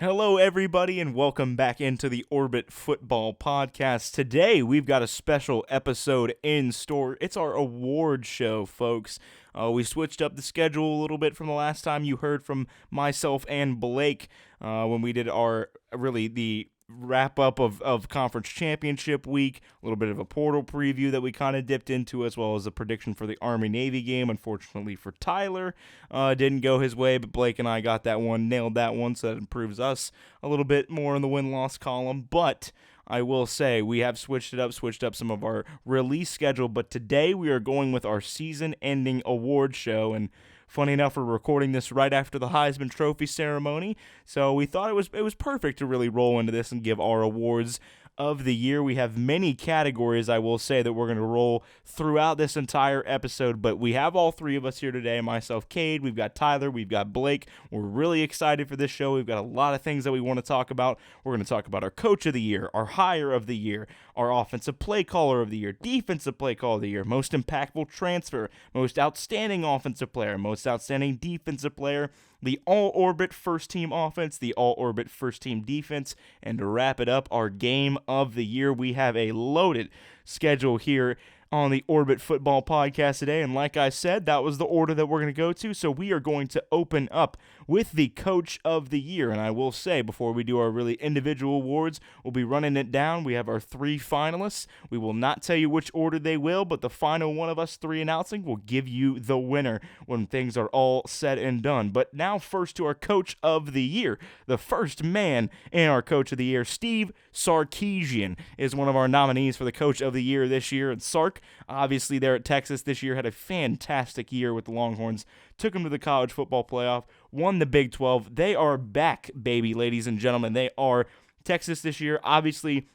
Hello, everybody, and welcome back into the Orbit Football Podcast. Today, we've got a special episode in store. It's our award show, folks. We switched up the schedule a little bit from the last time you heard from myself and Blake when we did the wrap-up of Conference Championship Week, a little bit of a portal preview that we kind of dipped into, as well as a prediction for the Army-Navy game. Unfortunately for Tyler, didn't go his way, but Blake and I got that one, nailed that one, so that improves us a little bit more in the win-loss column. But I will say we have switched up some of our release schedule, but today we are going with our season-ending award show, and funny enough, we're recording this right after the Heisman Trophy ceremony, so we thought it was perfect to really roll into this and give our awards of the year. We have many categories, I will say, that we're going to roll throughout this entire episode, but we have all three of us here today, myself, Cade, we've got Tyler, we've got Blake. We're really excited for this show. We've got a lot of things that we want to talk about. We're going to talk about our coach of the year, our hire of the year, our offensive play caller of the year, defensive play caller of the year, most impactful transfer, most outstanding offensive player, most outstanding defensive player, the all-orbit first-team offense, the all-orbit first-team defense, and to wrap it up, our game of the year. We have a loaded schedule here on the Orbit Football Podcast today, and like I said, that was the order that we're going to go to, so we are going to open up with the Coach of the Year, and I will say, before we do our really individual awards, we'll be running it down. We have our three finalists. We will not tell you which order they will, but the final one of us three announcing will give you the winner when things are all said and done. But now first to our Coach of the Year. The first man in our Coach of the Year, Steve Sarkisian, is one of our nominees for the Coach of the Year this year, and Sark, obviously there at Texas this year, had a fantastic year with the Longhorns, took them to the college football playoff, won the Big 12. They are back, baby, ladies and gentlemen. They are Texas this year. Obviously,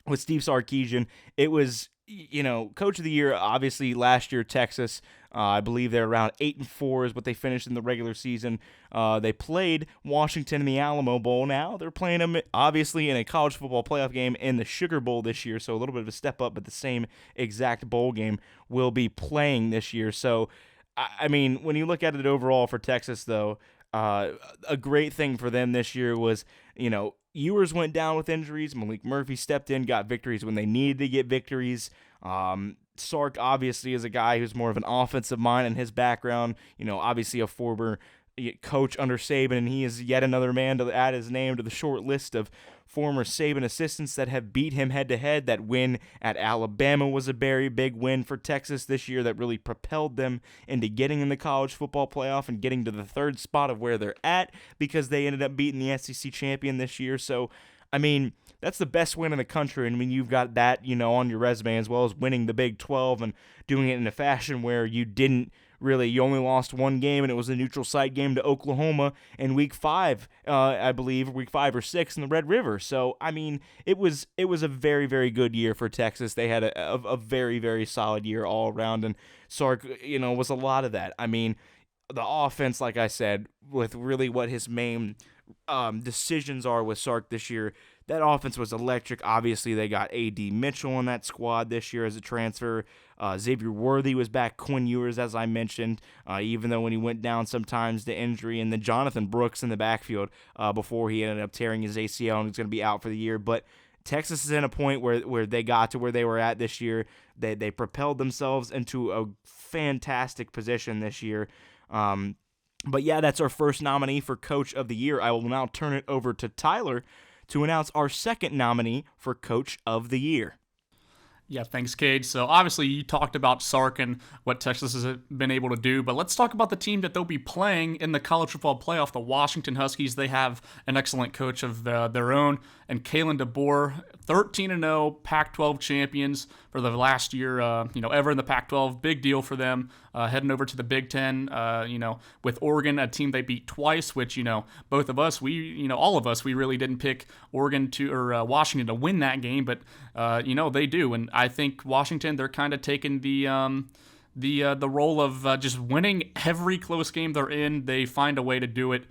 with Steve Sarkisian, it was, Coach of the Year, obviously last year, Texas. I believe they're around 8-4 is what they finished in the regular season. They played Washington in the Alamo Bowl. Now they're playing them, obviously, in a college football playoff game in the Sugar Bowl this year, so a little bit of a step up, but the same exact bowl game will be playing this year. So, I mean, when you look at it overall for Texas, though, a great thing for them this year was, Ewers went down with injuries. Malik Murphy stepped in, got victories when they needed to get victories. Sark obviously is a guy who's more of an offensive mind in his background. Obviously a former coach under Saban, and he is yet another man to add his name to the short list of former Saban assistants that have beat him head-to-head. That win at Alabama was a very big win for Texas this year that really propelled them into getting in the college football playoff and getting to the third spot of where they're at because they ended up beating the SEC champion this year. So, I mean, that's the best win in the country, and you've got that, on your resume, as well as winning the Big 12 and doing it in a fashion where you only lost one game, and it was a neutral site game to Oklahoma in Week 5, I believe, Week 5 or 6 in the Red River. So, I mean, it was a very, very good year for Texas. They had a very, very solid year all around, and Sark, was a lot of that. I mean, the offense, like I said, with really what his main decisions are with Sark this year, that offense was electric. Obviously, they got A.D. Mitchell in that squad this year as a transfer. Xavier Worthy was back. Quinn Ewers, as I mentioned, even though when he went down sometimes to injury. And then Jonathan Brooks in the backfield before he ended up tearing his ACL and was going to be out for the year. But Texas is in a point where they got to where they were at this year. They propelled themselves into a fantastic position this year. But yeah, that's our first nominee for Coach of the Year. I will now turn it over to Tyler to announce our second nominee for Coach of the Year. Yeah, thanks, Cade. So obviously you talked about Sark and what Texas has been able to do, but let's talk about the team that they'll be playing in the college football playoff, the Washington Huskies. They have an excellent coach of their own, and Kalen DeBoer, 13-0 Pac-12 champions for the last year, ever in the Pac-12. Big deal for them. Heading over to the Big Ten, with Oregon, a team they beat twice, which, both of us, all of us, we really didn't pick Oregon or Washington to win that game, but, they do. And I think Washington, they're kind of taking the role of just winning every close game they're in. They find a way to do it.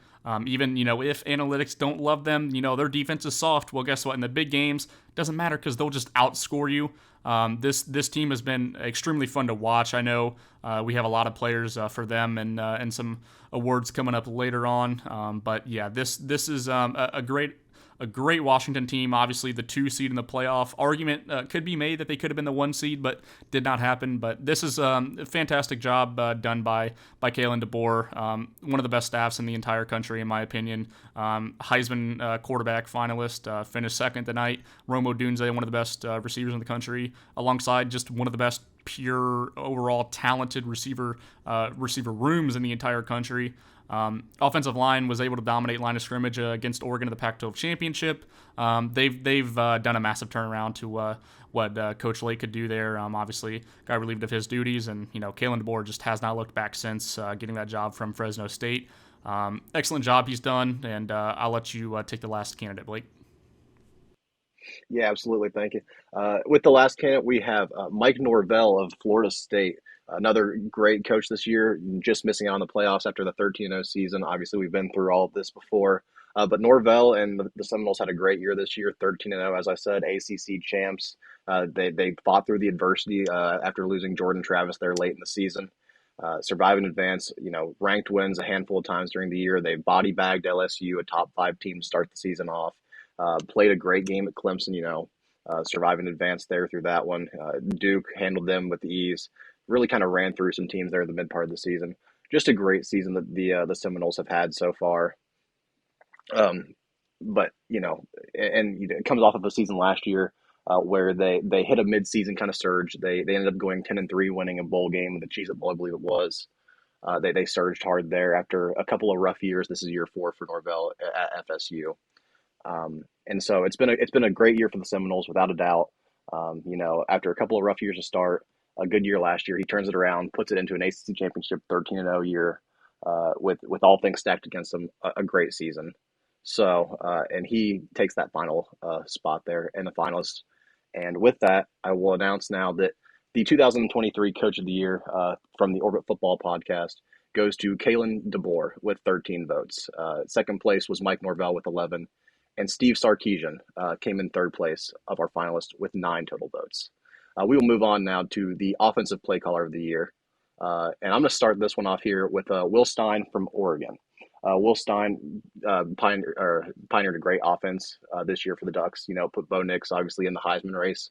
Even, if analytics don't love them, their defense is soft. Well, guess what? In the big games, doesn't matter because they'll just outscore you. This team has been extremely fun to watch. I know we have a lot of players for them and some awards coming up later on. But yeah, this is a great Washington team. Obviously, the 2 seed in the playoff argument could be made that they could have been the 1 seed, but did not happen. But this is a fantastic job done by Kalen DeBoer, one of the best staffs in the entire country, in my opinion. Heisman quarterback finalist, finished second tonight. Rome Odunze, one of the best receivers in the country, alongside just one of the best pure overall talented receiver rooms in the entire country. Offensive line was able to dominate line of scrimmage against Oregon in the Pac-12 championship. They've done a massive turnaround to what Coach Lake could do there. Obviously, got relieved of his duties, and Kalen DeBoer just has not looked back since getting that job from Fresno State. Excellent job he's done, and I'll let you take the last candidate, Blake. Yeah, absolutely. Thank you. With the last candidate, we have Mike Norvell of Florida State, another great coach this year, just missing out on the playoffs after the 13-0 season. Obviously, we've been through all of this before. But Norvell and the Seminoles had a great year this year, 13-0, as I said, ACC champs. They fought through the adversity after losing Jordan Travis there late in the season. Survive and advance, ranked wins a handful of times during the year. They body bagged LSU, a top 5 team, to start the season off. Played a great game at Clemson, survive and advance there through that one. Duke handled them with ease. Really kind of ran through some teams there in the mid part of the season. Just a great season that the Seminoles have had so far. But it comes off of a season last year where they hit a mid-season kind of surge. They ended up going 10-3, winning a bowl game, the Cheez-It Bowl, I believe it was. They surged hard there after a couple of rough years. This is year 4 for Norvell at FSU. And so it's been a great year for the Seminoles without a doubt. After a couple of rough years to start, a good year last year, he turns it around, puts it into an ACC championship 13-0 year, with all things stacked against him, a great season. So and he takes that final spot there in the finalists. And with that, I will announce now that the 2023 Coach of the Year from the Orbit Football Podcast goes to Kalen DeBoer with 13 votes. Second place was Mike Norvell with 11. And Steve Sarkisian came in third place of our finalists with 9 total votes. We will move on now to the Offensive Play Caller of the Year. And I'm going to start this one off here with Will Stein from Oregon. Will Stein pioneered a great offense this year for the Ducks. Put Bo Nix obviously in the Heisman race,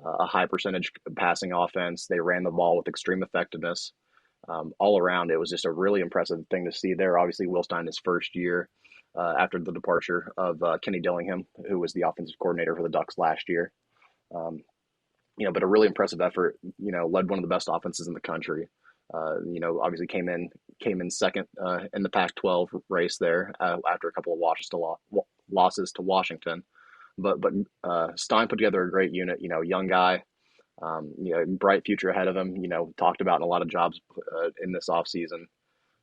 a high percentage passing offense. They ran the ball with extreme effectiveness. All around, it was just a really impressive thing to see there. Obviously, Will Stein, his first year after the departure of Kenny Dillingham, who was the offensive coordinator for the Ducks last year. But a really impressive effort. Led one of the best offenses in the country. Obviously came in second in the Pac-12 race there after a couple of losses to Washington. But Stein put together a great unit. Young guy, bright future ahead of him. Talked about in a lot of jobs in this offseason.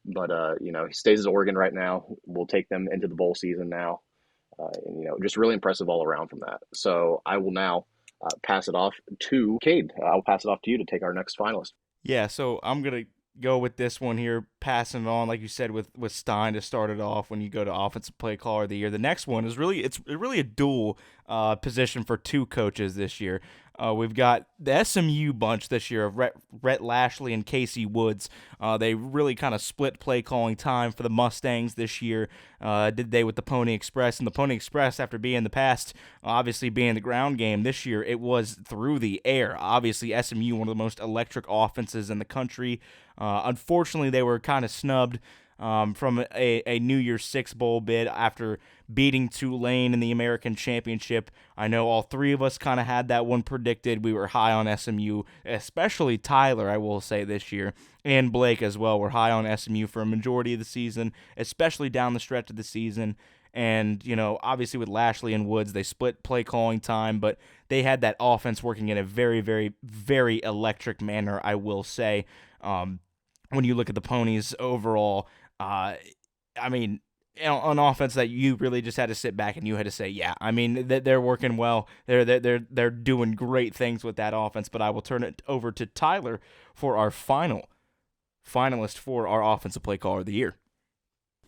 But he stays at Oregon right now. We'll take them into the bowl season now. Just really impressive all around from that. So I will now pass it off to Cade. I'll pass it off to you to take our next finalist. Yeah, so I'm going to go with this one here, passing it on, like you said, with Stein to start it off when you go to Offensive Play Caller of the Year. The next one is really a dual position for 2 coaches this year. We've got the SMU bunch this year of Rhett Lashley and Casey Woods. They really kind of split play calling time for the Mustangs this year, did they with the Pony Express. And the Pony Express, after being in the past, obviously being the ground game, this year it was through the air. Obviously, SMU, one of the most electric offenses in the country. Unfortunately, they were kind of snubbed from a New Year's Six Bowl bid after beating Tulane in the American Championship. I know all 3 of us kind of had that one predicted. We were high on SMU, especially Tyler, I will say, this year, and Blake as well. We're high on SMU for a majority of the season, especially down the stretch of the season. And, obviously with Lashley and Woods, they split play calling time, but they had that offense working in a very, very, very electric manner, I will say. When you look at the Ponies overall, on offense that you really just had to sit back and you had to say, yeah, they're working well. They're doing great things with that offense. But I will turn it over to Tyler for our finalist for our Offensive Play Caller of the Year.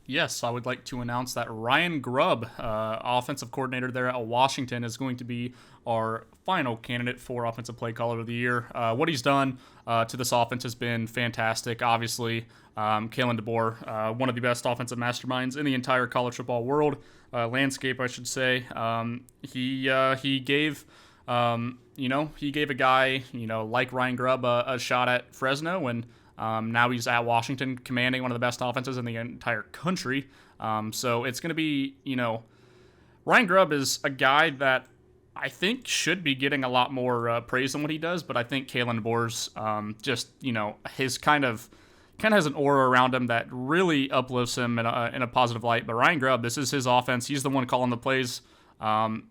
Yes, I would like to announce that Ryan Grubb, offensive coordinator there at Washington, is going to be our final candidate for Offensive Play Caller of the Year. What he's done to this offense has been fantastic. Obviously, Kalen DeBoer, one of the best offensive masterminds in the entire college football world, landscape, I should say. He gave he gave a guy, like Ryan Grubb a shot at Fresno, and now he's at Washington commanding one of the best offenses in the entire country. So it's going to be, Ryan Grubb is a guy that I think should be getting a lot more praise than what he does, but I think Kalen DeBoer's his kind of has an aura around him that really uplifts him in a positive light. But Ryan Grubb, this is his offense. He's the one calling the plays.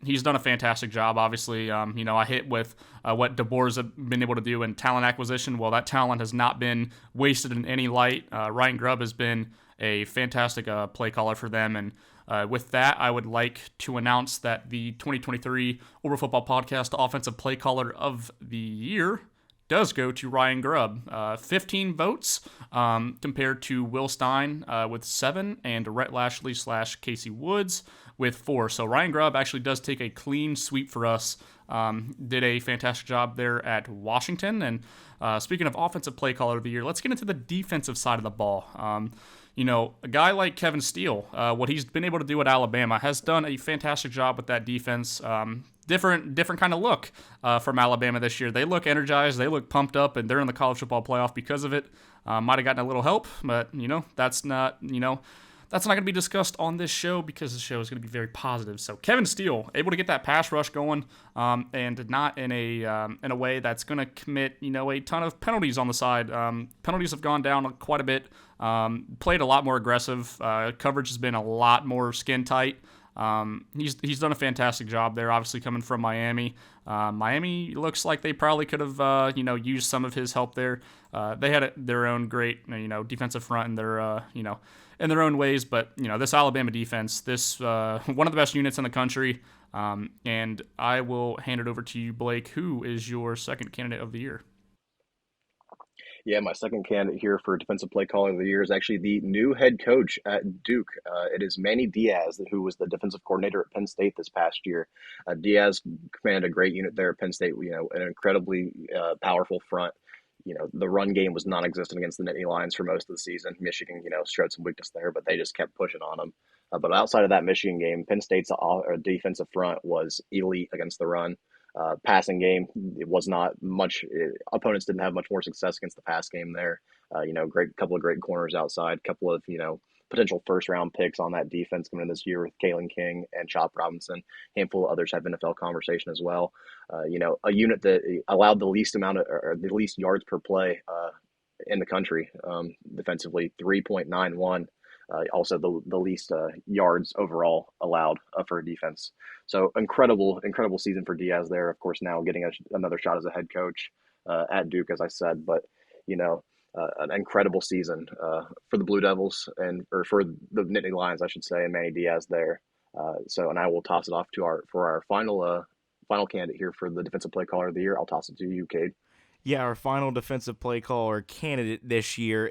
He's done a fantastic job, obviously. I hit with what DeBoer's been able to do in talent acquisition. Well, that talent has not been wasted in any light. Ryan Grubb has been a fantastic play caller for them. And with that, I would like to announce that the 2023 Orbital Football Podcast Offensive Play Caller of the Year does go to Ryan Grubb. 15 votes compared to Will Stein with 7 and Rhett Lashley / Casey Woods with 4. So Ryan Grubb actually does take a clean sweep for us. Did a fantastic job there at Washington. And speaking of Offensive Play Caller of the Year, let's get into the defensive side of the ball. A guy like Kevin Steele, what he's been able to do at Alabama, has done a fantastic job with that defense. Different kind of look from Alabama this year. They look energized, they look pumped up, and they're in the college football playoff because of it. Might have gotten a little help, but that's not going to be discussed on this show because the show is going to be very positive. So Kevin Steele able to get that pass rush going, and not in a way that's going to commit a ton of penalties on the side. Penalties have gone down quite a bit. Played a lot more aggressive. Coverage has been a lot more skin tight. He's done a fantastic job there. Obviously coming from Miami. Miami looks like they probably could have used some of his help there. They had their own great defensive front in their in their own ways, but this Alabama defense, this one of the best units in the country. And I will hand it over to you, Blake. Who is your second candidate of the year? Yeah, my second candidate here for Defensive Play Caller of the Year is actually the new head coach at Duke. It is Manny Diaz, who was the defensive coordinator at Penn State this past year. Diaz commanded a great unit there at Penn State, an incredibly powerful front. The run game was non-existent against the Nittany Lions for most of the season. Michigan, showed some weakness there, but they just kept pushing on them. But outside of that Michigan game, Penn State's defensive front was elite against the run. Passing game, it was not much. Opponents didn't have much more success against the pass game there. Couple of great corners outside, couple of potential first round picks on that defense coming in this year with Kalen King and Chop Robinson. A handful of others have NFL conversation as well. A unit that allowed the least amount of or the least yards per play in the country defensively, 3.91. Also the least yards overall allowed for a defense. So incredible season for Diaz there. Of course, now getting another shot as a head coach at Duke, as I said. But an incredible season for the Blue Devils or for the Nittany Lions, I should say, and Manny Diaz there. And I will toss it off to our final candidate here for the Defensive Play Caller of the Year. I'll toss it to you, Cade. Yeah, our final defensive play caller candidate this year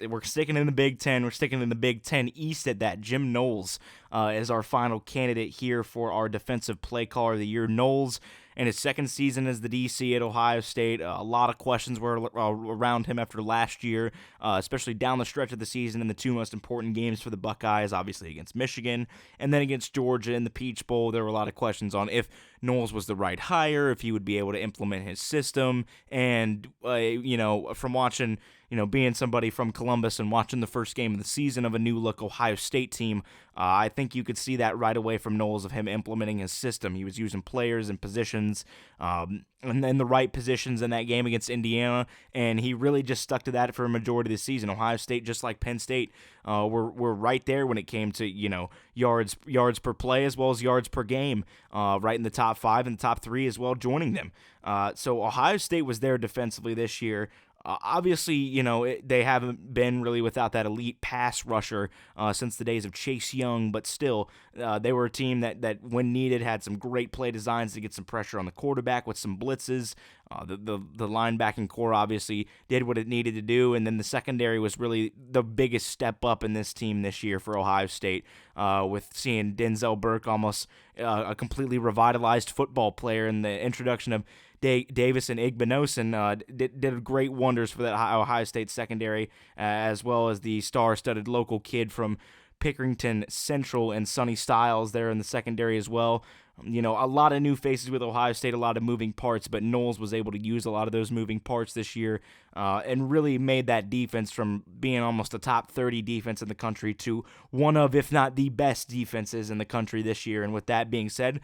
we're sticking in the Big Ten. We're sticking in the Big Ten East at that. Jim Knowles is our final candidate here for our defensive play caller of the year. Knowles, in his second season as the DC at Ohio State, a lot of questions were around him after last year, especially down the stretch of the season in the two most important games for the Buckeyes, obviously against Michigan and then against Georgia in the Peach Bowl. There were a lot of questions on if Knowles was the right hire, if he would be able to implement his system, and from watching, being somebody from Columbus and watching the first game of the season of a new-look Ohio State team, I think you could see that right away from Knowles of him implementing his system. He was using players and positions, and then the right positions in that game against Indiana, and he really just stuck to that for a majority of the season. Ohio State, just like Penn State, were right there when it came to yards per play as well as yards per game, right in the top 5 and the top 3 as well, joining them. So Ohio State was there defensively this year. Obviously, they haven't been really without that elite pass rusher since the days of Chase Young, but still, they were a team that when needed had some great play designs to get some pressure on the quarterback with some blitzes. The linebacking core obviously did what it needed to do, and then the secondary was really the biggest step up in this team this year for Ohio State, with seeing Denzel Burke almost a completely revitalized football player, and the introduction of Davis and Igbinosun did great wonders for that Ohio State secondary, as well as the star-studded local kid from Pickerington Central and Sonny Styles there in the secondary as well. You know, a lot of new faces with Ohio State, a lot of moving parts, but Knowles was able to use a lot of those moving parts this year, and really made that defense from being almost a top 30 defense in the country to one of, if not the best defenses in the country this year. And with that being said,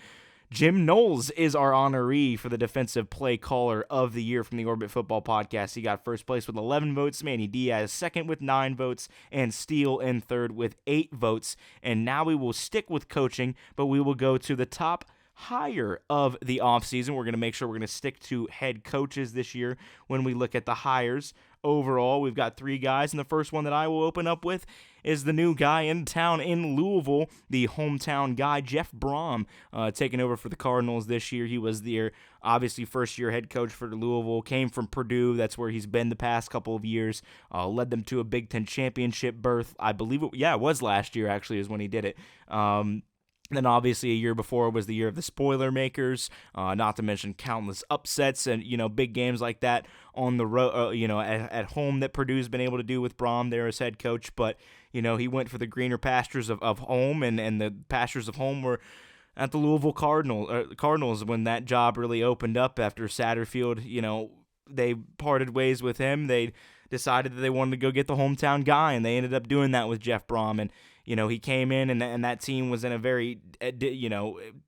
Jim Knowles is our honoree for the Defensive Play Caller of the Year from the Orbit Football Podcast. He got first place with 11 votes, Manny Diaz second with 9 votes, and Steele in third with 8 votes. And now we will stick with coaching, but we will go to the top hire of the offseason. We're going to make sure we're going to stick to head coaches this year when we look at the hires. Overall, we've got 3 guys, and the first one that I will open up with is the new guy in town in Louisville, the hometown guy, Jeff Brom, taking over for the Cardinals this year. He was their, obviously, first-year head coach for Louisville, came from Purdue. That's where he's been the past couple of years, led them to a Big Ten championship berth. I believe it was last year, actually, is when he did it. Then obviously a year before was the year of the spoiler makers, not to mention countless upsets and, you know, big games like that on the road, at home that Purdue's been able to do with Brom there as head coach. But, you know, he went for the greener pastures of home, and the pastures of home were at the Louisville Cardinals when that job really opened up after Satterfield. You know, they parted ways with him. They decided that they wanted to go get the hometown guy, and they ended up doing that with Jeff Brom. And you know, he came in, and that team was in a very,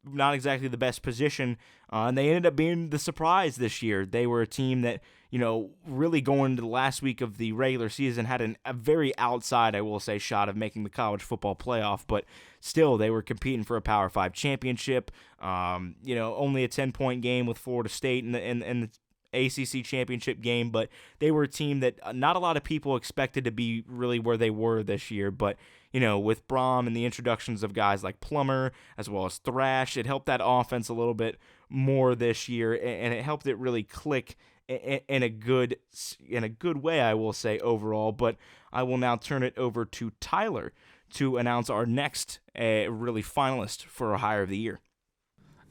not exactly the best position, and they ended up being the surprise this year. They were a team that, you know, really going into the last week of the regular season had a very outside, I will say, shot of making the college football playoff, but still they were competing for a Power 5 championship. Only a 10-point game with Florida State in the ACC championship game, but they were a team that not a lot of people expected to be really where they were this year. But, you know, with Brom and the introductions of guys like Plummer as well as Thrash, it helped that offense a little bit more this year, and it helped it really click in a good way, I will say, overall. But I will now turn it over to Tyler to announce our next really finalist for a Hire of the Year.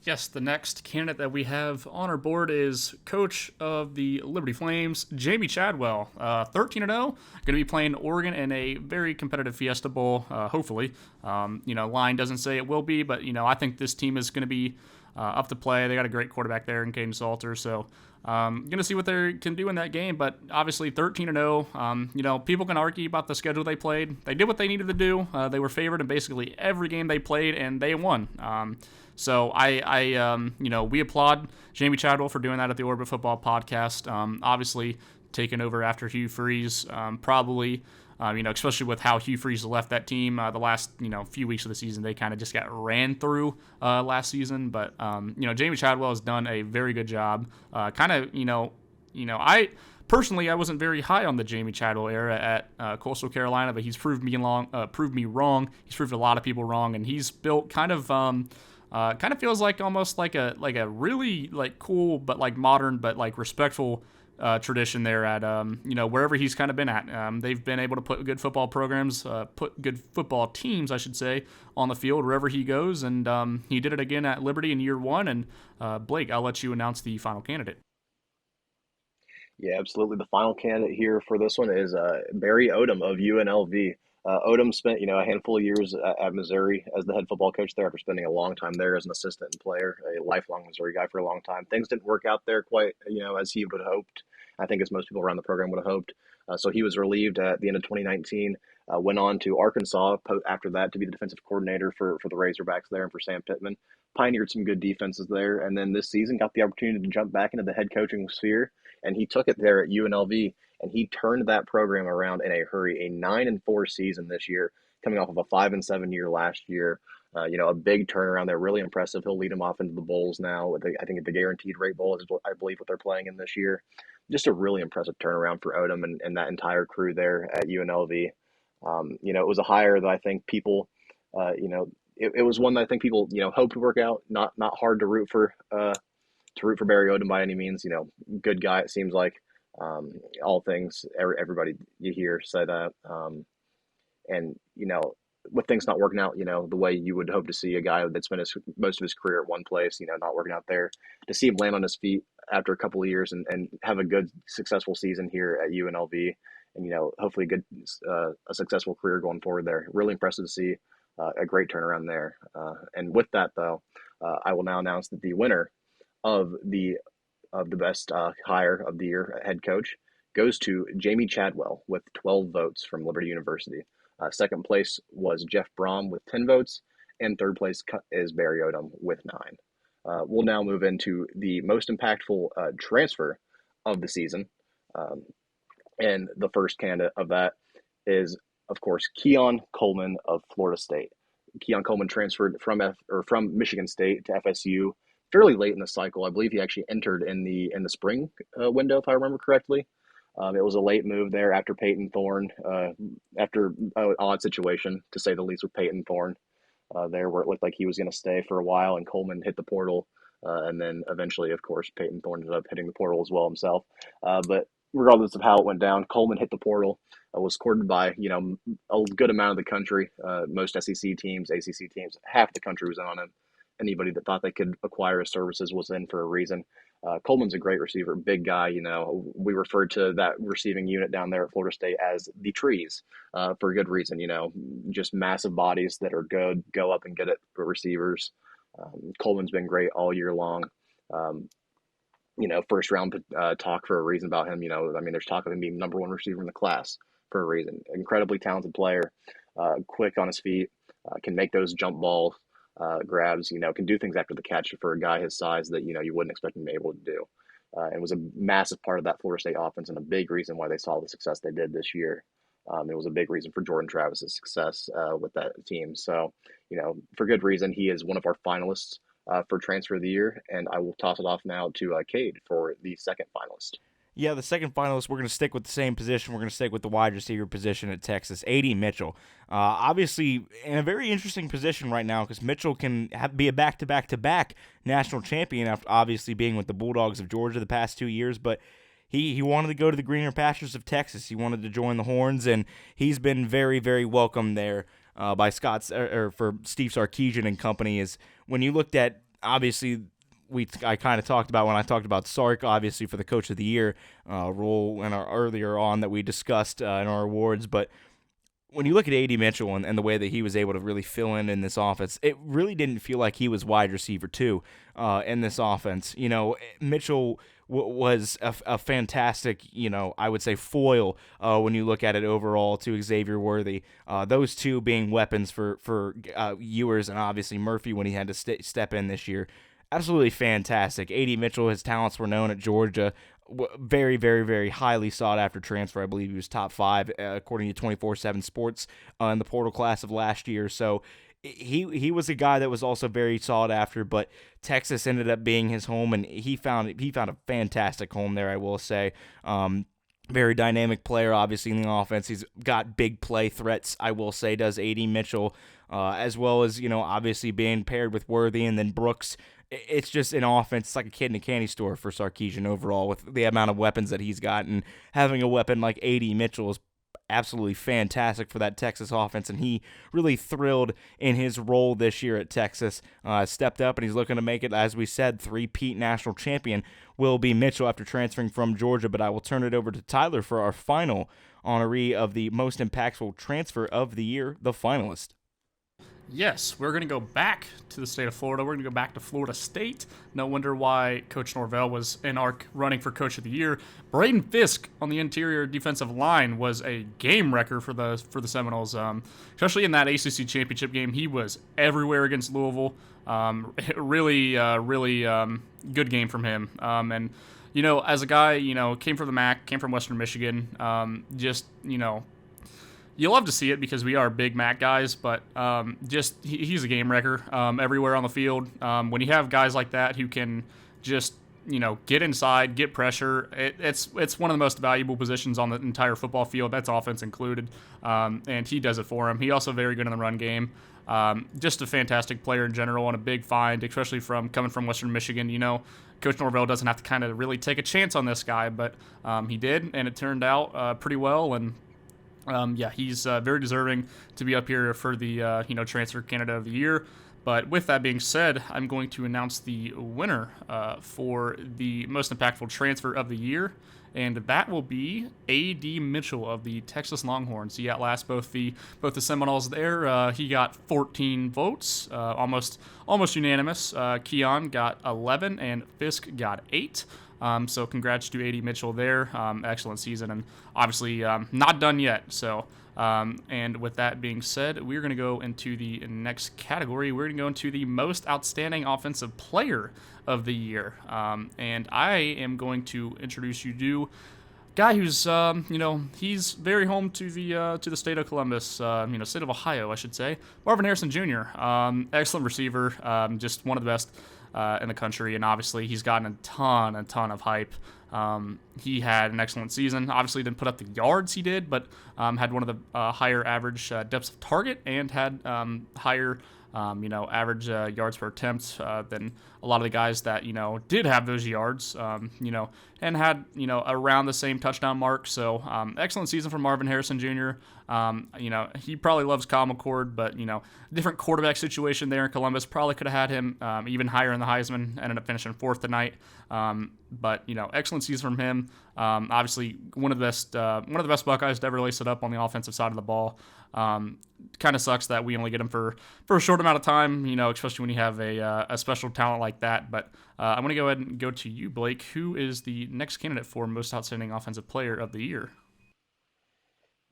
Yes, the next candidate that we have on our board is coach of the Liberty Flames, Jamey Chadwell. 13-0, going to be playing Oregon in a very competitive Fiesta Bowl, hopefully. Line doesn't say it will be, but, I think this team is going to be up to play. They got a great quarterback there in Caden Salter, so going to see what they can do in that game. But obviously 13-0, people can argue about the schedule they played. They did what they needed to do. They were favored in basically every game they played, and they won. So we applaud Jamey Chadwell for doing that at the Orbit Football Podcast. Obviously taking over after Hugh Freeze, probably. Especially with how Hugh Freeze left that team the last, few weeks of the season. They kind of just got ran through last season. But, Jamey Chadwell has done a very good job. I wasn't very high on the Jamey Chadwell era at Coastal Carolina, but he's proved me wrong. He's proved a lot of people wrong, and he's built kind of feels like almost like a really like cool but like modern but like respectful tradition there at wherever he's kind of been at. They've been able to put good football programs, put good football teams, I should say, on the field wherever he goes, and he did it again at Liberty in year 1. And Blake, I'll let you announce the final candidate. Yeah, absolutely. The final candidate here for this one is Barry Odom of UNLV. Odom spent, a handful of years at Missouri as the head football coach there after spending a long time there as an assistant and player, a lifelong Missouri guy for a long time. Things didn't work out there quite, as he would have hoped. I think as most people around the program would have hoped. So he was relieved at the end of 2019, went on to Arkansas after that to be the defensive coordinator for the Razorbacks there and for Sam Pittman. Pioneered some good defenses there. And then this season got the opportunity to jump back into the head coaching sphere, and he took it there at UNLV. And he turned that program around in a hurry. A 9-4 season this year, coming off of a 5-7 year last year. A big turnaround there, really impressive. He'll lead them off into the bowls now. I think the Guaranteed Rate Bowl is, I believe, what they're playing in this year. Just a really impressive turnaround for Odom and that entire crew there at UNLV. It was a hire that I think people, it was one that I think people, hoped to work out. Not hard to root for to root for Barry Odom by any means. Good guy. It seems like all things everybody you hear say that. And with things not working out, the way you would hope to see a guy that's spent most of his career at one place, not working out there, to see him land on his feet after a couple of years and have a good, successful season here at UNLV, and hopefully a successful career going forward there. Really impressive to see a great turnaround there. And with that, though, I will now announce that the winner of the best hire of the year head coach goes to Jamie Chadwell with 12 votes from Liberty University. Second place was Jeff Brom with 10 votes, and third place is Barry Odom with 9. We'll now move into the most impactful transfer of the season. And the first candidate of that is, of course, Keon Coleman of Florida State. Keon Coleman transferred from Michigan State to FSU fairly late in the cycle. I believe he actually entered in the spring window, if I remember correctly. It was a late move there after Peyton Thorne, after an odd situation, to say the least, with Peyton Thorne there, where it looked like he was going to stay for a while, and Coleman hit the portal. And then eventually, of course, Peyton Thorne ended up hitting the portal as well himself. But regardless of how it went down, Coleman hit the portal, was courted by, a good amount of the country, most SEC teams, ACC teams. Half the country was in on him. Anybody that thought they could acquire his services was in for a reason. Coleman's a great receiver, big guy. We referred to that receiving unit down there at Florida State as the trees for a good reason. Just massive bodies that are good, go up and get it for receivers. Coleman's been great all year long. First round talk for a reason about him. There's talk of him being number one receiver in the class for a reason. Incredibly talented player, quick on his feet, can make those jump ball grabs, can do things after the catch for a guy his size that, you wouldn't expect him to be able to do. And was a massive part of that Florida State offense and a big reason why they saw the success they did this year. It was a big reason for Jordan Travis's success with that team. So, for good reason, he is one of our finalists for Transfer of the Year. And I will toss it off now to Cade for the second finalist. Yeah, the second finalist, we're going to stick with the same position. We're going to stick with the wide receiver position at Texas, A.D. Mitchell. Obviously, in a very interesting position right now because Mitchell can be a back-to-back-to-back national champion after obviously being with the Bulldogs of Georgia the past 2 years, but he wanted to go to the greener pastures of Texas. He wanted to join the Horns, and he's been very, very welcome there by for Steve Sarkisian and company. Is when you looked at, obviously, I kind of talked about when I talked about Sark, obviously, for the Coach of the Year role earlier on that we discussed in our awards. But when you look at A.D. Mitchell and the way that he was able to really fill in this offense, it really didn't feel like he was wide receiver two in this offense. Mitchell was a fantastic, I would say foil when you look at it overall to Xavier Worthy. Those two being weapons for Ewers and obviously Murphy when he had to step in this year. Absolutely fantastic. A.D. Mitchell, his talents were known at Georgia. Very, very, very highly sought after transfer. I believe he was top 5 according to 24/7 Sports in the portal class of last year. So he was a guy that was also very sought after, but Texas ended up being his home, and he found a fantastic home there, I will say. Very dynamic player, obviously, in the offense. He's got big play threats, I will say, does A.D. Mitchell, as well as, obviously being paired with Worthy and then Brooks. It's just an offense. It's like a kid in a candy store for Sarkisian overall with the amount of weapons that he's got. And having a weapon like A.D. Mitchell is absolutely fantastic for that Texas offense. And he really thrilled in his role this year at Texas. Stepped up, and he's looking to make it, as we said, 3-peat national champion will be Mitchell after transferring from Georgia. But I will turn it over to Tyler for our final honoree of the most impactful transfer of the year, the finalist. Yes, we're going to go back to the state of Florida. We're going to go back to Florida State. No wonder why Coach Norvell was in our running for Coach of the Year. Braden Fisk on the interior defensive line was a game wrecker for the Seminoles, especially in that ACC championship game. He was everywhere against Louisville. Really good game from him. And as a guy, came from the MAC, came from Western Michigan, you love to see it because we are big MAC guys, but he's a game wrecker everywhere on the field. When you have guys like that who can just get inside, get pressure, it's one of the most valuable positions on the entire football field. That's offense included, and he does it for him. He also very good in the run game. Just a fantastic player in general and a big find, especially coming from Western Michigan. Coach Norvell doesn't have to kind of really take a chance on this guy, but he did, and it turned out pretty well. And he's very deserving to be up here for the transfer candidate of the year. But with that being said, I'm going to announce the winner for the most impactful transfer of the year, and that will be A.D. Mitchell of the Texas Longhorns. He outlasts both the Seminoles there. He got 14 votes, almost unanimous. Keon got 11, and Fisk got 8. So congrats to A.D. Mitchell there. Excellent season, and obviously not done yet. So. And with that being said, we're going to go into the next category. We're going to go into the most outstanding offensive player of the year. And I am going to introduce you to a guy who's, he's very home to the state of Columbus, state of Ohio, I should say. Marvin Harrison Jr., excellent receiver, just one of the best in the country. And obviously he's gotten a ton of hype. He had an excellent season. Obviously didn't put up the yards he did, but had one of the higher average depths of target and had higher average yards per attempt than a lot of the guys that did have those yards, and had around the same touchdown mark. So excellent season from Marvin Harrison Jr. He probably loves Kyle McCord, but different quarterback situation there in Columbus probably could have had him even higher in the Heisman. Ended up finishing 4th tonight. But excellent season from him. Obviously one of the best Buckeyes to ever lace it up on the offensive side of the ball. Kind of sucks that we only get him for a short amount of time, especially when you have a special talent like that. But I'm going to go ahead and go to you, Blake. Who is the next candidate for most outstanding offensive player of the year?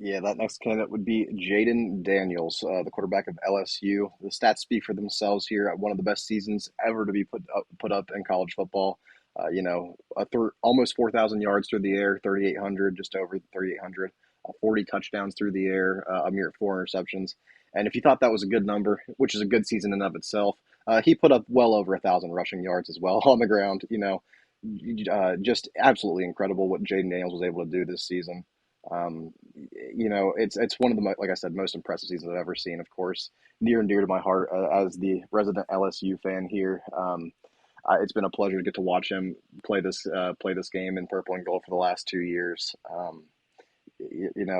Yeah, that next candidate would be Jaden Daniels, the quarterback of LSU. The stats speak for themselves here. One of the best seasons ever to be put up in college football. Almost 4,000 yards through the air, 3,800, just over 3,800, 40 touchdowns through the air, a mere 4 interceptions. And if you thought that was a good number, which is a good season in and of itself, he put up well over 1,000 rushing yards as well on the ground. Just absolutely incredible what Jaden Daniels was able to do this season. It's one of the, like I said, most impressive seasons I've ever seen. Of course, near and dear to my heart as the resident LSU fan here. It's been a pleasure to get to watch him play this game in purple and gold for the last 2 years.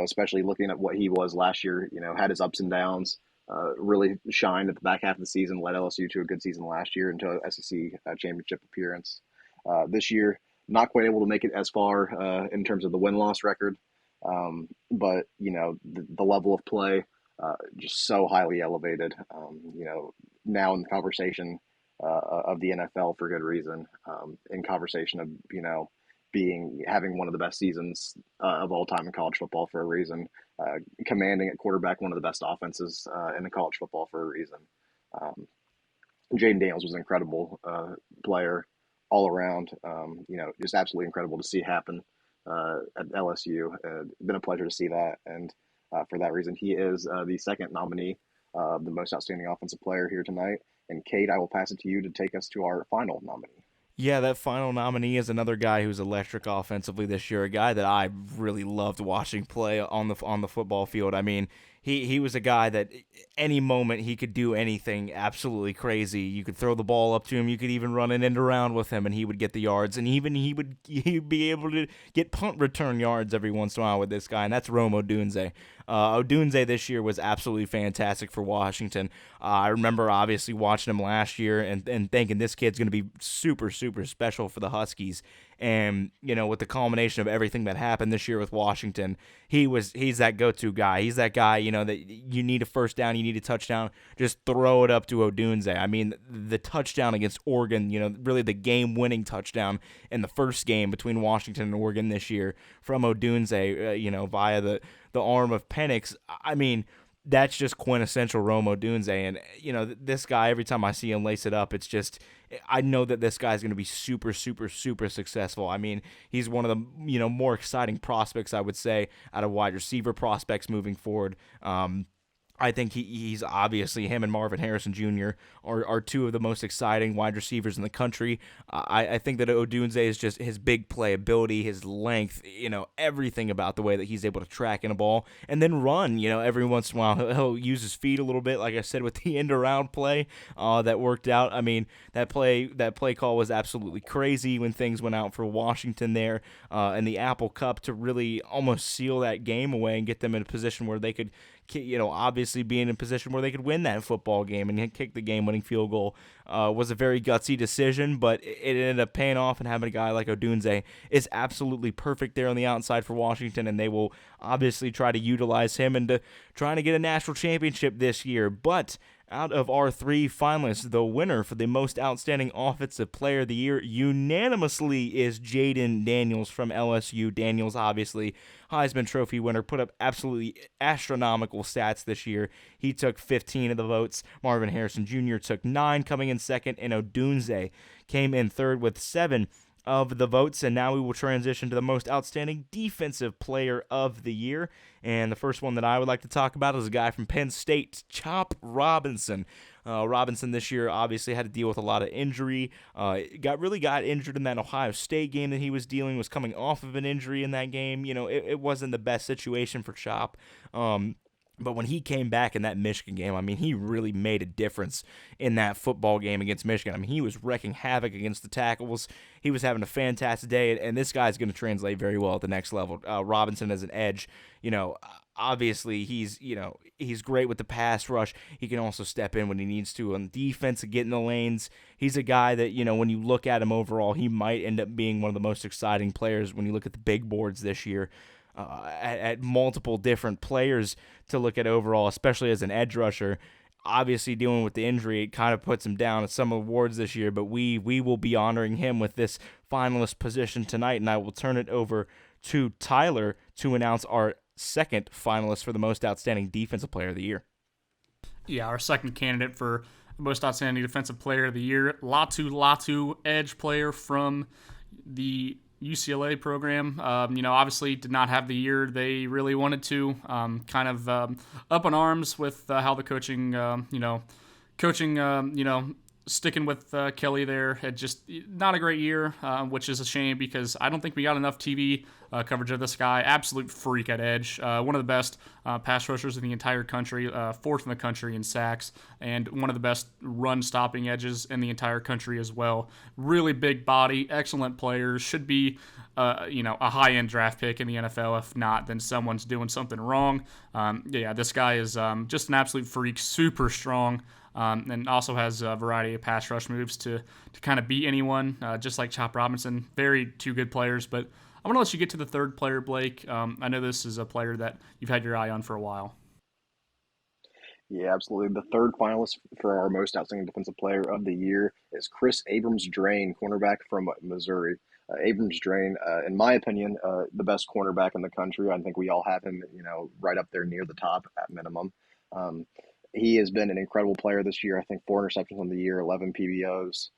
Especially looking at what he was last year. Had his ups and downs. Really shined at the back half of the season. Led LSU to a good season last year into an SEC championship appearance. This year, not quite able to make it as far in terms of the win-loss record. But the level of play just so highly elevated. Now in the conversation of the NFL for good reason. In conversation of having one of the best seasons of all time in college football for a reason. Commanding at quarterback one of the best offenses in the college football for a reason. Jaden Daniels was an incredible player all around. Just absolutely incredible to see happen at LSU. Been a pleasure to see that, and for that reason, he is the second nominee of the most outstanding offensive player here tonight. And Kate, I will pass it to you to take us to our final nominee. Yeah, that final nominee is another guy who's electric offensively this year, a guy that I really loved watching play on the football field. I mean, he was a guy that any moment he could do anything absolutely crazy. You could throw the ball up to him, you could even run an end around with him, and he would get the yards. And even he'd be able to get punt return yards every once in a while with this guy, and that's Rome Odunze. Odunze this year was absolutely fantastic for Washington. I remember obviously watching him last year and thinking this kid's going to be super, super special for the Huskies. And, with the culmination of everything that happened this year with Washington, he's that go-to guy. He's that guy, that you need a first down, you need a touchdown, just throw it up to Odunze. I mean, the touchdown against Oregon, really the game-winning touchdown in the first game between Washington and Oregon this year from Odunze, via the arm of Penix. I mean, that's just quintessential Rome Odunze. And, this guy, every time I see him lace it up, it's just, I know that this guy's going to be super, super, super successful. I mean, he's one of the, more exciting prospects, I would say, out of wide receiver prospects moving forward. I think he's obviously, him and Marvin Harrison Jr. are two of the most exciting wide receivers in the country. I think that Odunze is just his big playability, his length, everything about the way that he's able to track in a ball and then run. Every once in a while he'll use his feet a little bit, like I said with the end around play that worked out. I mean, that play call was absolutely crazy when things went out for Washington there in the Apple Cup to really almost seal that game away and get them in a position where they could, obviously be in a position where they could win that football game and kick the game-winning field goal. Was a very gutsy decision, but it ended up paying off, and having a guy like Odunze is absolutely perfect there on the outside for Washington, and they will obviously try to utilize him into trying to get a national championship this year. But out of our three finalists, the winner for the most outstanding offensive player of the year unanimously is Jayden Daniels from LSU. Daniels, obviously, Heisman Trophy winner, put up absolutely astronomical stats this year. He took 15 of the votes. Marvin Harrison Jr. took 9, coming in second, and Odunze came in third with 7 of the votes. And now we will transition to the most outstanding defensive player of the year. And the first one that I would like to talk about is a guy from Penn State, Chop Robinson. Robinson this year obviously had to deal with a lot of injury. Got injured in that Ohio State game that he was dealing, was coming off of an injury in that game. It wasn't the best situation for Chop. But when he came back in that Michigan game, I mean, he really made a difference in that football game against Michigan. I mean, he was wrecking havoc against the tackles. He was having a fantastic day, and this guy's going to translate very well at the next level. Robinson as an edge, obviously he's great with the pass rush. He can also step in when he needs to on defense and get in the lanes. He's a guy that, when you look at him overall, he might end up being one of the most exciting players when you look at the big boards this year. At multiple different players to look at overall, especially as an edge rusher. Obviously, dealing with the injury, it kind of puts him down at some awards this year, but we will be honoring him with this finalist position tonight, and I will turn it over to Tyler to announce our second finalist for the most outstanding defensive player of the year. Yeah, our second candidate for most outstanding defensive player of the year, Latu, edge player from the UCLA program. Obviously did not have the year they really wanted to. Up in arms with how the coaching, sticking with Kelly there. Had just not a great year, which is a shame because I don't think we got enough TV coverage of this guy. Absolute freak at edge. One of the best pass rushers in the entire country, fourth in the country in sacks, and one of the best run-stopping edges in the entire country as well. Really big body, excellent player. Should be a high-end draft pick in the NFL. If not, then someone's doing something wrong. This guy is just an absolute freak, super strong. And also has a variety of pass rush moves to kind of beat anyone, just like Chop Robinson. Very two good players, but I'm going to let you get to the third player, Blake. I know this is a player that you've had your eye on for a while. Yeah, absolutely. The third finalist for our most outstanding defensive player of the year is Chris Abrams-Draine, cornerback from Missouri. Abrams-Draine, in my opinion, the best cornerback in the country. I think we all have him, right up there near the top at minimum. He has been an incredible player this year. I think 4 interceptions on the year, 11 PBOs.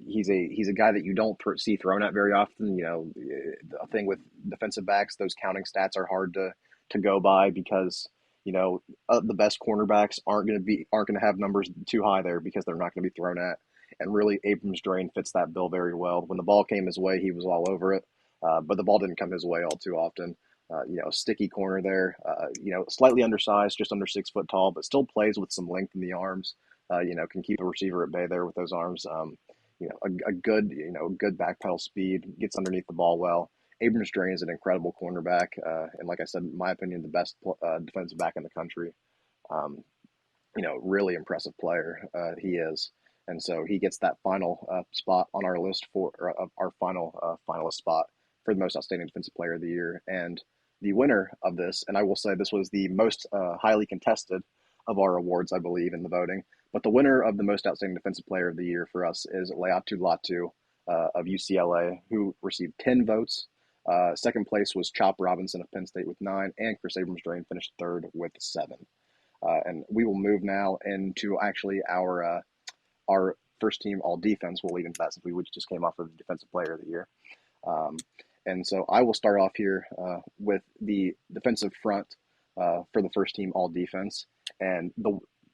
He's a guy that you don't see thrown at very often. The thing with defensive backs, those counting stats are hard to go by because the best cornerbacks aren't going to have numbers too high there because they're not going to be thrown at. And really, Abrams-Draine fits that bill very well. When the ball came his way, he was all over it, but the ball didn't come his way all too often. Sticky corner there, slightly undersized, just under 6 foot tall, but still plays with some length in the arms, can keep the receiver at bay there with those arms. A good back pedal speed, gets underneath the ball well. Abrams-Draine is an incredible cornerback. And like I said, in my opinion, the best defensive back in the country. Really impressive player he is. And so he gets that final spot on our list for our final finalist spot for the most outstanding defensive player of the year. And the winner of this, and I will say this was the most highly contested of our awards, I believe, in the voting, but the winner of the most outstanding defensive player of the year for us is Laiatu Latu of UCLA, who received 10 votes. Second place was Chop Robinson of Penn State with 9, and Chris Abrams-Draine finished third with 7. And we will move now into actually our first team all defense. We'll lead into that since we just came off of the defensive player of the year. And so I will start off here with the defensive front for the first team all defense. and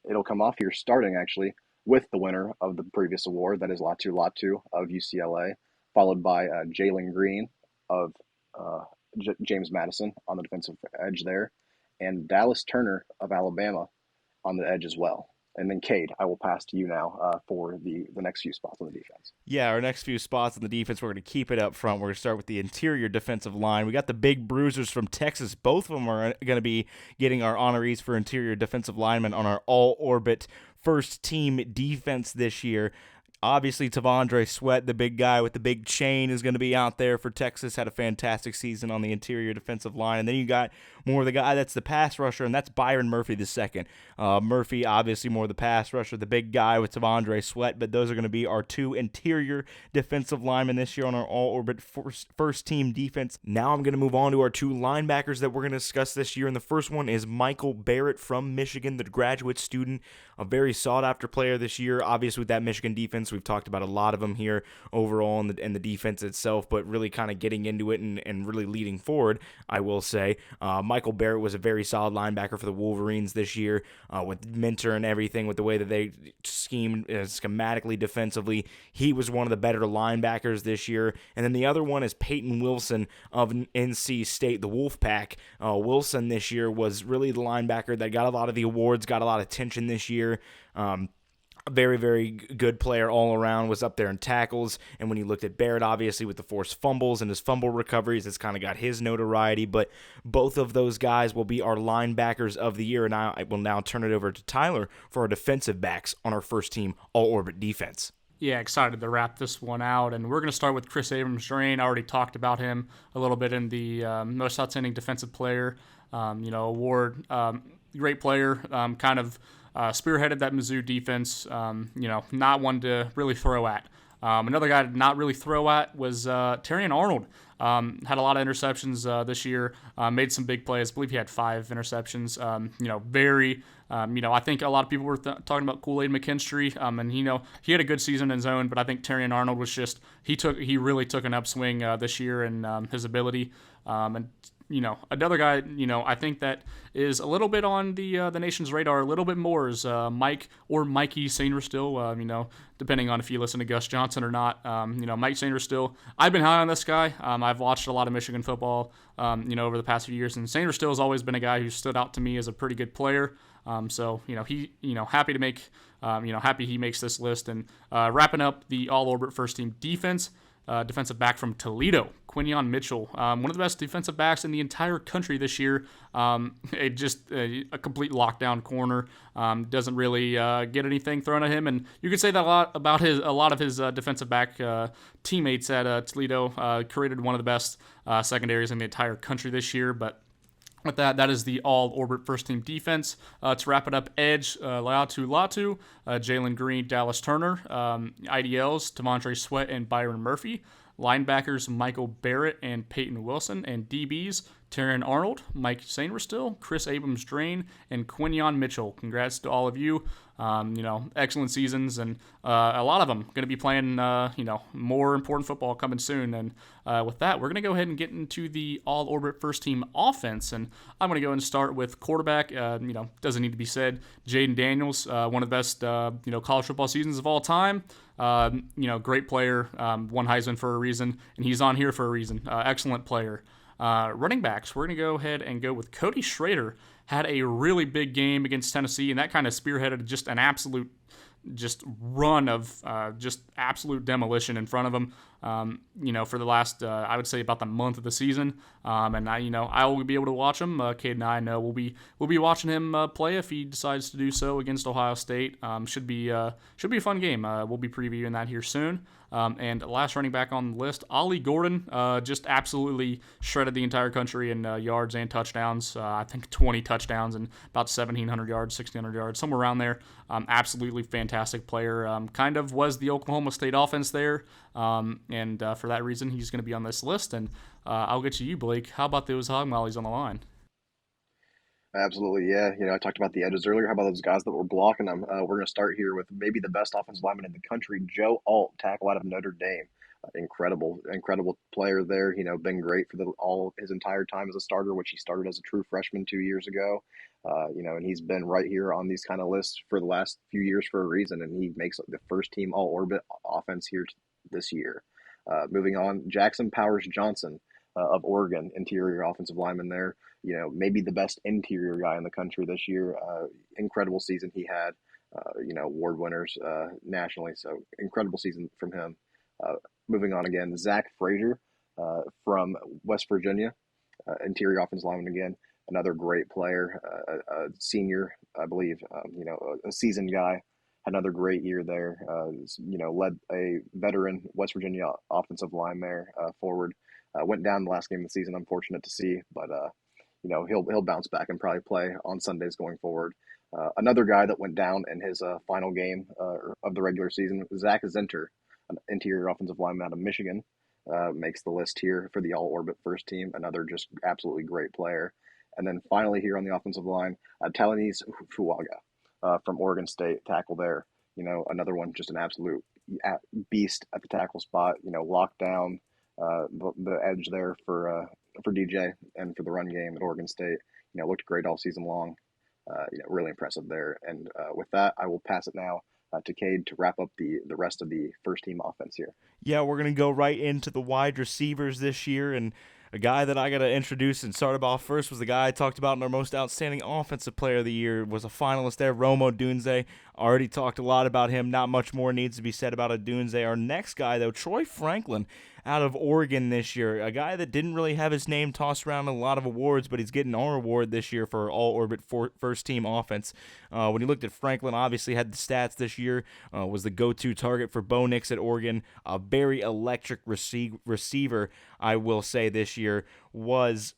it'll come off here starting actually with the winner of the previous award, that is Latu Latu of UCLA, followed by Jalen Green of James Madison on the defensive edge there, and Dallas Turner of Alabama on the edge as well. And then Cade, I will pass to you now for the next few spots on the defense. Yeah, our next few spots on the defense, we're going to keep it up front. We're going to start with the interior defensive line. We got the big bruisers from Texas. Both of them are going to be getting our honorees for interior defensive linemen on our all-orbit first team defense this year. Obviously, T'Vondre Sweat, the big guy with the big chain, is going to be out there for Texas. Had a fantastic season on the interior defensive line. And then you got more of the guy that's the pass rusher, and that's Byron Murphy II. Murphy, obviously, more of the pass rusher, the big guy with T'Vondre Sweat. But those are going to be our two interior defensive linemen this year on our all-orbit first team defense. Now I'm going to move on to our two linebackers that we're going to discuss this year. And the first one is Michael Barrett from Michigan, the graduate student, a very sought-after player this year. Obviously, with that Michigan defense, we've talked about a lot of them here overall in the defense itself, but really kind of getting into it and really leading forward, I will say. Michael Barrett was a very solid linebacker for the Wolverines this year with Minter and everything, with the way that they schemed schematically defensively. He was one of the better linebackers this year. And then the other one is Peyton Wilson of NC State, the Wolfpack. Wilson this year was really the linebacker that got a lot of the awards, got a lot of attention this year. A very, very good player all around, was up there in tackles. And when you looked at Barrett, obviously, with the forced fumbles and his fumble recoveries, it's kind of got his notoriety. But both of those guys will be our linebackers of the year. And I will now turn it over to Tyler for our defensive backs on our first team all-orbit defense. Yeah, excited to wrap this one out. And we're going to start with Chris Abrams-Draine. I already talked about him a little bit in the most outstanding defensive player award. Great player, kind of spearheaded that Mizzou defense, not one to really throw at. Another guy to not really throw at was Terrion Arnold. Had a lot of interceptions this year, made some big plays. I believe he had 5 interceptions. I think a lot of people were talking about Kool-Aid McKinstry, and he had a good season in zone, but I think Terrion Arnold was he really took an upswing this year in his ability. Another guy, I think that is a little bit on the nation's radar a little bit more is Mike or Mikey Sainristil, depending on if you listen to Gus Johnson or not. Mike Sainristil, I've been high on this guy. I've watched a lot of Michigan football, over the past few years, and Sainristil has always been a guy who stood out to me as a pretty good player. Happy to make, happy he makes this list. And wrapping up the all-orbit first team defense, defensive back from Toledo, Quinyon Mitchell, one of the best defensive backs in the entire country this year. A complete lockdown corner. Doesn't really get anything thrown at him, and you could say that a lot about a lot of his defensive back teammates at Toledo. Created one of the best secondaries in the entire country this year, but. With that is the all-orbit first-team defense. To wrap it up, edge, Latu Latu, Jalen Green, Dallas Turner, IDLs, T'Vondre Sweat, and Byron Murphy. Linebackers, Michael Barrett and Peyton Wilson. And DBs, Terrion Arnold, Mike Sainristil, Chris Abrams-Draine, and Quinyon Mitchell. Congrats to all of you. Excellent seasons, and a lot of them going to be playing, more important football coming soon. And with that, we're going to go ahead and get into the all-orbit first-team offense. And I'm going to go and start with quarterback. Doesn't need to be said. Jayden Daniels, one of the best, college football seasons of all time. Great player, won Heisman for a reason, and he's on here for a reason. Excellent player. Running backs, we're going to go ahead and go with Cody Schrader. Had a really big game against Tennessee, and that kind of spearheaded just an absolute run of just absolute demolition in front of him, for the last, I would say about the month of the season. And I will be able to watch him. Cade and I know we'll be watching him play if he decides to do so against Ohio State. Should be a fun game. We'll be previewing that here soon. And last running back on the list, Ollie Gordon, just absolutely shredded the entire country in yards and touchdowns. I think 20 touchdowns and about 1,700 yards, 1,600 yards, somewhere around there. Absolutely fantastic player. Kind of was the Oklahoma State offense there. And for that reason, he's going to be on this list. And I'll get to you, Blake. How about those Hog Mollies on the line? Absolutely, yeah. I talked about the edges earlier. How about those guys that were blocking them? We're going to start here with maybe the best offensive lineman in the country, Joe Alt, tackle out of Notre Dame. Incredible player there. Been great for all his entire time as a starter, which he started as a true freshman 2 years ago. And he's been right here on these kind of lists for the last few years for a reason, and he makes the first team all orbit offense here this year. Moving on, Jackson Powers Johnson of Oregon, interior offensive lineman there. Maybe the best interior guy in the country this year. Incredible season he had. Award winners nationally, so incredible season from him. Moving on again, Zach Frazier from West Virginia, interior offensive lineman again. Another great player, a senior, I believe. A seasoned guy. Had another great year there. Led a veteran West Virginia offensive line there forward. Went down the last game of the season. Unfortunate to see, but he'll bounce back and probably play on Sundays going forward. Another guy that went down in his final game of the regular season, Zach Zinter, an interior offensive lineman out of Michigan, makes the list here for the all-orbit first team. Another just absolutely great player. And then finally here on the offensive line, Talanese Fuaga from Oregon State, tackle there. Another one, just an absolute beast at the tackle spot. Locked down the edge there for DJ and for the run game at Oregon State. Looked great all season long. Really impressive there. And with that, I will pass it now to Cade to wrap up the rest of the first team offense here. Yeah, we're going to go right into the wide receivers this year, and a guy that I got to introduce and start off first was the guy I talked about in our most outstanding offensive player of the year, was a finalist there, Rome Odunze. Already talked a lot about him. Not much more needs to be said about Odunze. Our next guy, though, Troy Franklin out of Oregon this year, a guy that didn't really have his name tossed around in a lot of awards, but he's getting our award this year for all-orbit first-team offense. When you looked at Franklin, obviously had the stats this year, was the go-to target for Bo Nix at Oregon, a very electric receiver, I will say, this year was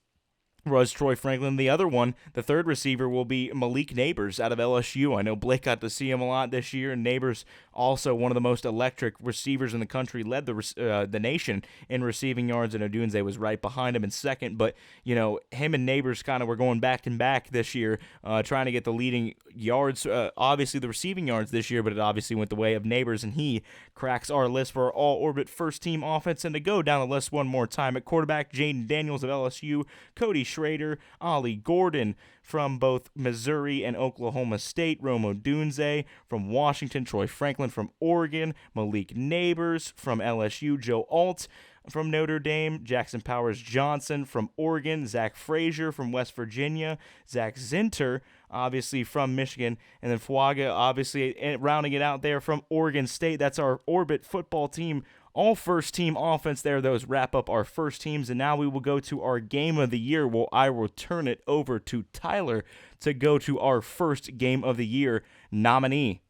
Troy Franklin. The other one, the third receiver, will be Malik Neighbors out of LSU. I know Blake got to see him a lot this year, and Neighbors, also one of the most electric receivers in the country, led the nation in receiving yards, and Odunze was right behind him in second. But, him and Neighbors kind of were going back and back this year, trying to get the leading yards, obviously the receiving yards this year, but it obviously went the way of Neighbors, and he cracks our list for our all-orbit first-team offense. And to go down the list one more time, at quarterback, Jaden Daniels of LSU, Cody Schrader, Ollie Gordon from both Missouri and Oklahoma State, Rome Odunze from Washington, Troy Franklin from Oregon, Malik Neighbors from LSU, Joe Alt from Notre Dame, Jackson Powers Johnson from Oregon, Zach Frazier from West Virginia, Zach Zinter, obviously from Michigan, and then Fuaga, obviously rounding it out there from Oregon State. That's our Orbit football team. All first-team offense there. Those wrap up our first teams, and now we will go to our game of the year. Well, I will turn it over to Tyler to go to our first game of the year nominee.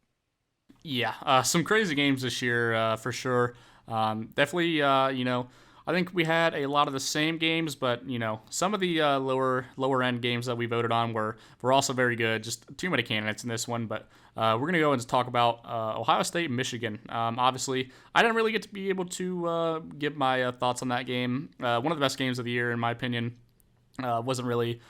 Yeah, some crazy games this year for sure. Definitely, I think we had a lot of the same games, but some of the lower end games that we voted on were also very good. Just too many candidates in this one, but we're gonna go and talk about Ohio State, Michigan. Obviously, I didn't really get to be able to give my thoughts on that game. One of the best games of the year, in my opinion. Wasn't really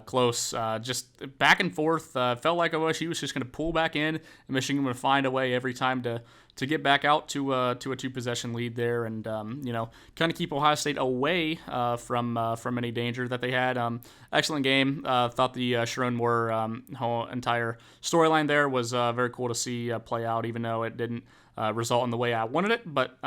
close. Just back and forth. Felt like OSU was just going to pull back in, and Michigan would find a way every time to get back out to a 2-possession lead there, and kind of keep Ohio State away from any danger that they had. Excellent game. Thought the Sharon Moore whole entire storyline there was very cool to see play out, even though it didn't result in the way I wanted it. But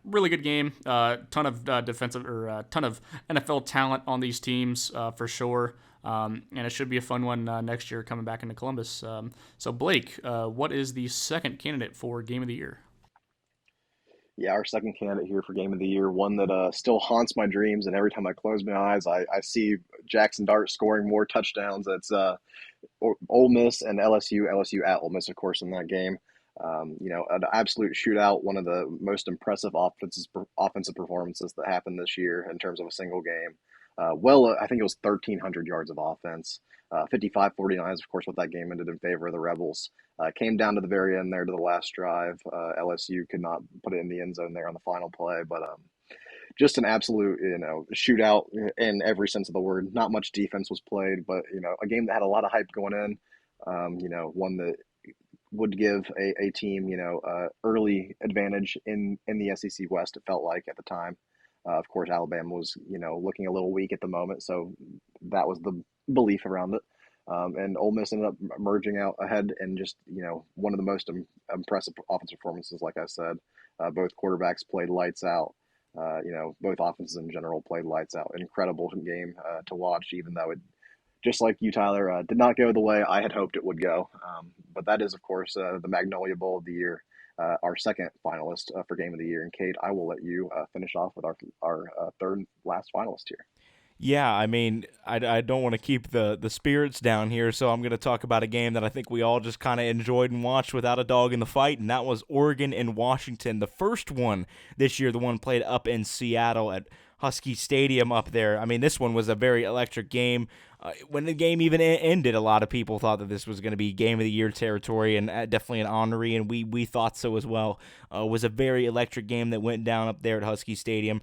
really good game. Ton of defensive or ton of NFL talent on these teams for sure. And it should be a fun one next year coming back into Columbus. So Blake, what is the second candidate for Game of the Year? Yeah, our second candidate here for Game of the Year, one that still haunts my dreams, and every time I close my eyes, I see Jackson Dart scoring more touchdowns. That's Ole Miss and LSU. LSU at Ole Miss, of course, in that game. An absolute shootout, one of the most impressive offensive performances that happened this year in terms of a single game. I think it was 1,300 yards of offense. 55-49 is, of course, what that game ended in favor of the Rebels. Came down to the very end there to the last drive. LSU could not put it in the end zone there on the final play, but just an absolute, shootout in every sense of the word. Not much defense was played, but, a game that had a lot of hype going in. One that would give a team, early advantage in the SEC West. It felt like at the time. Of course, Alabama was, looking a little weak at the moment, so that was the belief around it. And Ole Miss ended up merging out ahead and just, one of the most impressive offensive performances, like I said. Both quarterbacks played lights out. Both offenses in general played lights out. Incredible game to watch, even though it, just like you, Tyler, did not go the way I had hoped it would go. But that is, of course, the Magnolia Bowl of the year, our second finalist for Game of the Year. And Kate, I will let you finish off with our third and last finalist here. Yeah, I mean, I don't want to keep the spirits down here, so I'm going to talk about a game that I think we all just kind of enjoyed and watched without a dog in the fight, and that was Oregon and Washington. The first one this year, the one played up in Seattle at Husky Stadium up there. I mean, this one was a very electric game. When the game even ended, a lot of people thought that this was going to be Game of the Year territory, and definitely an honoree, and we thought so as well. It was a very electric game that went down up there at Husky Stadium.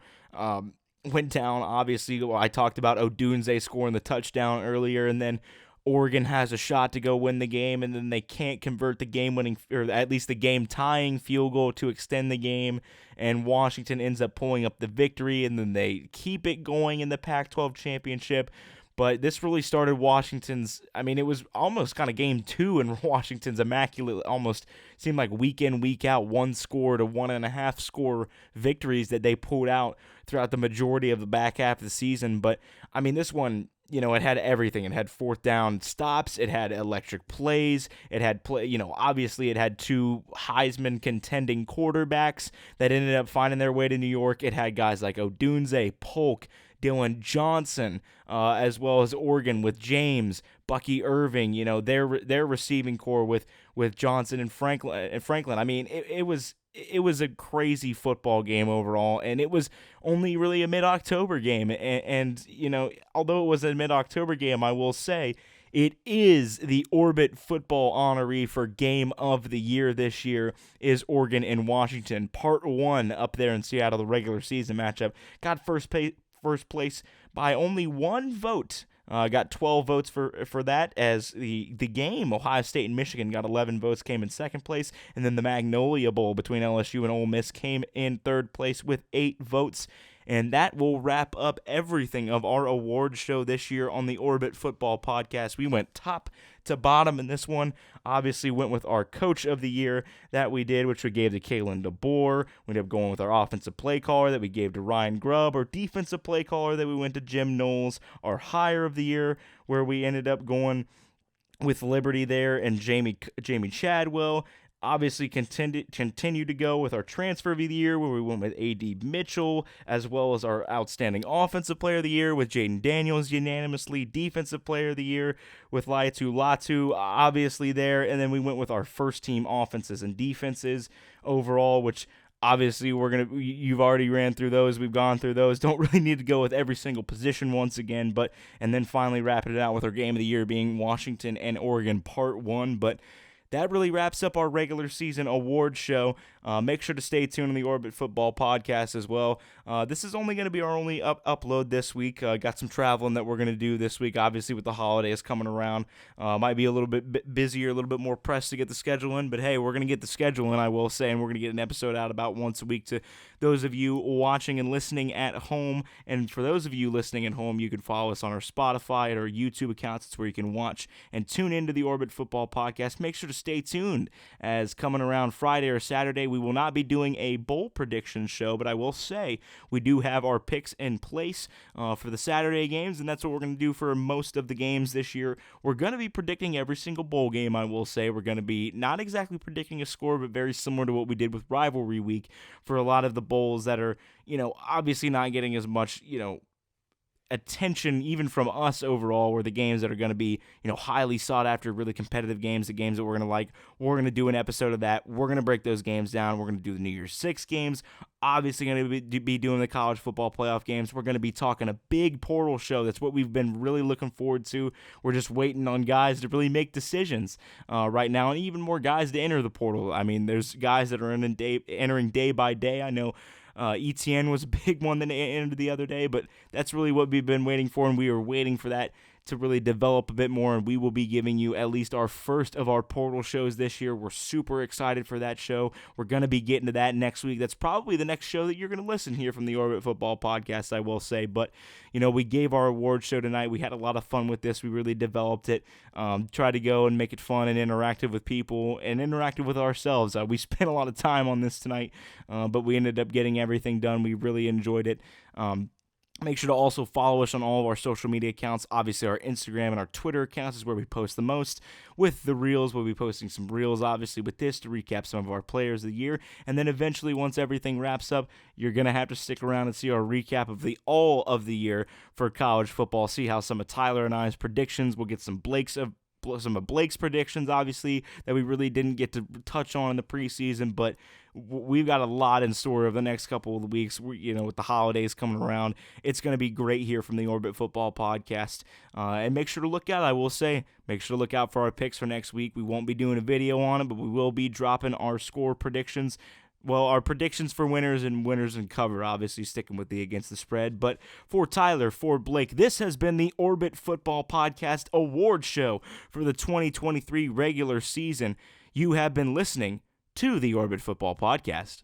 Went down, obviously. I talked about Odunze scoring the touchdown earlier, and then Oregon has a shot to go win the game, and then they can't convert the game-winning, or at least the game-tying field goal to extend the game, and Washington ends up pulling up the victory, and then they keep it going in the Pac-12 championship. But this really started Washington's, I mean, it was almost kind of game two in Washington's immaculate, almost seemed like week in, week out, 1-score to 1.5-score victories that they pulled out throughout the majority of the back half of the season. But, I mean, this one, it had everything. It had fourth down stops. It had electric plays. It had obviously it had two Heisman contending quarterbacks that ended up finding their way to New York. It had guys like Odunze, Polk, Dylan Johnson, as well as Oregon with James, Bucky Irving, their receiving core with Johnson and Franklin. I mean, it was a crazy football game overall, and it was only really a mid-October game. And although it was a mid-October game, I will say it is the Orbit Football honoree for Game of the Year this year is Oregon and Washington. Part 1 up there in Seattle, the regular season matchup. Got first place by only one vote. Got 12 votes for that, as the game, Ohio State and Michigan, got 11 votes, came in second place, and then the Magnolia Bowl between LSU and Ole Miss came in third place with 8 votes. And that will wrap up everything of our award show this year on the Orbit Football Podcast. We went top to bottom in this one. Obviously went with our Coach of the Year that we did, which we gave to Kalen DeBoer. We ended up going with our Offensive Play Caller that we gave to Ryan Grubb. Our Defensive Play Caller that we went to Jim Knowles. Our Hire of the Year, where we ended up going with Liberty there and Jamie Chadwell. Obviously continued to go with our Transfer of the Year, where we went with A.D. Mitchell, as well as our Outstanding Offensive Player of the Year with Jaden Daniels unanimously, Defensive Player of the Year with Latu, obviously there, and then we went with our first team offenses and defenses overall, which obviously you've already ran through those, we've gone through those, don't really need to go with every single position once again, and then finally wrapping it out with our Game of the Year being Washington and Oregon Part 1, but that really wraps up our regular season award show. Make sure to stay tuned on the Orbit Football Podcast as well. This is only going to be our only upload this week. Got some traveling that we're going to do this week, obviously with the holidays coming around. Might be a little bit busier, a little bit more pressed to get the schedule in, but hey, we're going to get the schedule in, I will say, and we're going to get an episode out about once a week to those of you watching and listening at home. And for those of you listening at home, you can follow us on our Spotify and our YouTube accounts. It's where you can watch and tune into the Orbit Football Podcast. Make sure to stay tuned, as coming around Friday or Saturday, we will not be doing a bowl prediction show, but I will say we do have our picks in place for the Saturday games, and that's what we're going to do for most of the games this year. We're going to be predicting every single bowl game, I will say. We're going to be not exactly predicting a score, but very similar to what we did with Rivalry Week for a lot of the bowls that are, obviously not getting as much, attention even from us overall, were the games that are going to be, highly sought after, really competitive games, the games that we're going to like. We're going to do an episode of that. We're going to break those games down. We're going to do the New Year's 6 games. Obviously going to be doing the college football playoff games. We're going to be talking a big portal show. That's what we've been really looking forward to. We're just waiting on guys to really make decisions right now, and even more guys to enter the portal. I mean, there's guys that are entering day by day. I know ETN was a big one that ended the other day, but that's really what we've been waiting for, and we are waiting for that to really develop a bit more, and we will be giving you at least our first of our portal shows this year. We're super excited for that show. We're going to be getting to that next week. That's probably the next show that you're going to listen here from the Orbit Football Podcast, I will say. But, we gave our award show tonight. We had a lot of fun with this. We really developed it, tried to go and make it fun and interactive with people and interactive with ourselves. We spent a lot of time on this tonight, but we ended up getting everything done. We really enjoyed it. Make sure to also follow us on all of our social media accounts. Obviously, our Instagram and our Twitter accounts is where we post the most. With the Reels, we'll be posting some Reels, obviously, with this to recap some of our players of the year. And then eventually, once everything wraps up, you're going to have to stick around and see our recap of the all of the year for college football. See how some of Tyler and I's predictions. We'll get some of Blake's predictions, obviously, that we really didn't get to touch on in the preseason, but we've got a lot in store over the next couple of weeks. With the holidays coming around, it's going to be great here from the Orbit Football Podcast. And make sure to look out. I will say, make sure to look out for our picks for next week. We won't be doing a video on it, but we will be dropping our score predictions. Well, our predictions for winners and cover, obviously sticking with the against the spread. But for Tyler, for Blake, this has been the Orbit Football Podcast Award Show for the 2023 regular season. You have been listening to the Orbit Football Podcast.